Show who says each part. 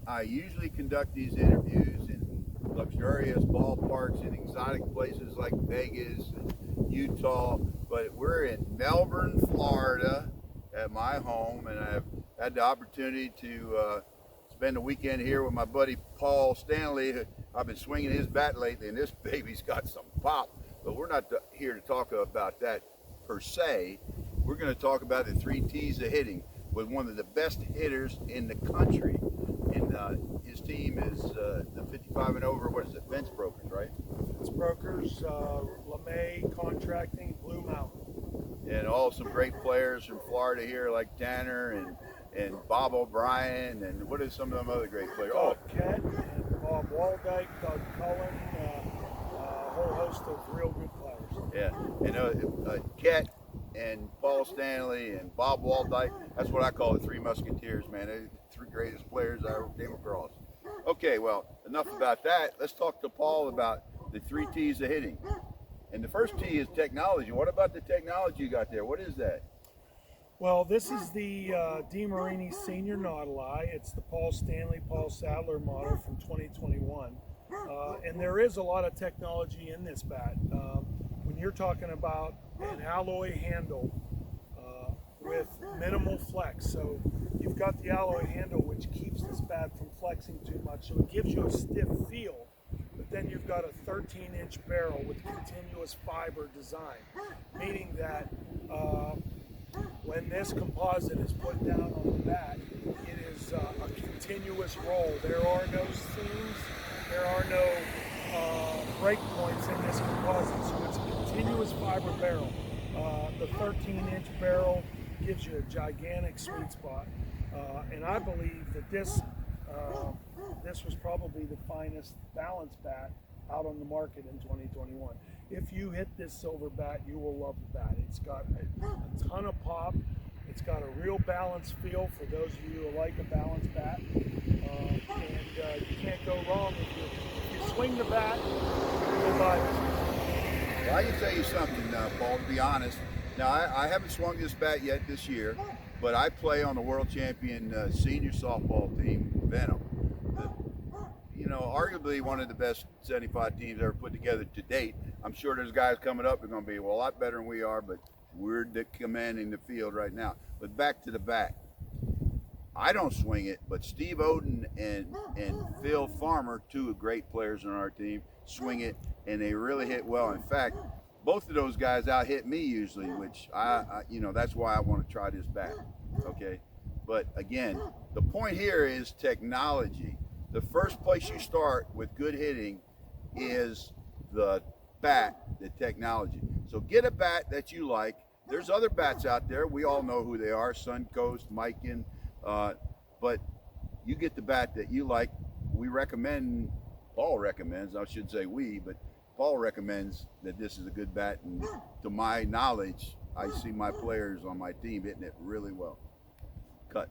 Speaker 1: I usually conduct these interviews in luxurious ballparks in exotic places like Vegas and Utah, but we're in Melbourne, Florida at my home, and I've had the opportunity to spend the weekend here with my buddy Paul Stanley. I've been swinging his bat lately, and this baby's got some pop, but we're not here to talk about that per se. We're going to talk about the three T's of hitting with one of the best hitters in the country. And his team is the 55 and over. What is it? Fence Brokers, right?
Speaker 2: Fence Brokers, LeMay Contracting, Blue Mountain.
Speaker 1: And all some great players from Florida here, like Tanner and Bob O'Brien, and what are some of them other great players?
Speaker 2: CapCut, and Bob Waldyke, Doug Cullen, a whole host of real good players.
Speaker 1: Yeah, and Ket and Paul Stanley and Bob Waldyke. That's what I call the Three Musketeers, man. They're the three greatest players I ever came across. Okay, well, enough about that. Let's talk to Paul about the three T's of hitting. And the first T is technology. What about the technology you got there? What is that?
Speaker 2: Well, this is the DeMarini Senior Nautili. It's the Paul Stanley, Paul Sadler model from 2021. And there is a lot of technology in this bat. When you're talking about an alloy handle with minimal flex, so you've got the alloy handle which keeps this bat from flexing too much, so it gives you a stiff feel, but then you've got a 13-inch barrel with continuous fiber design, meaning that when this composite is put down on the bat, it is a continuous roll. There are no seams, there are no break points in this composite, so it's a continuous fiber barrel. The 13-inch barrel gives you a gigantic sweet spot, and I believe that this was probably the finest balance bat out on the market in 2021. If you hit this silver bat, you will love the bat. It's got a ton of pop. It's got a real balanced feel for those of you who like a balanced bat. And you can't go wrong if you swing the bat, you'll buy it.
Speaker 1: Well, I can tell you something, Paul, to be honest. Now, I haven't swung this bat yet this year, but I play on the world champion senior softball team, Venom. Arguably one of the best 75 teams ever put together to date. I'm sure there's guys coming up that are going to be a lot better than we are, but we're commanding the field right now. But back to the bat. I don't swing it, but Steve Oden and Phil Farmer, two great players on our team, swing it, and they really hit well. In fact, both of those guys out hit me usually, which I that's why I want to try this bat. Okay, but again, the point here is technology. The first place you start with good hitting is the bat, the technology. So get a bat that you like. There's other bats out there. We all know who they are, Suncoast, Mikan. But you get the bat that you like. We recommend, Paul recommends, I should say we, but Paul recommends that this is a good bat. And to my knowledge, I see my players on my team hitting it really well. Cut.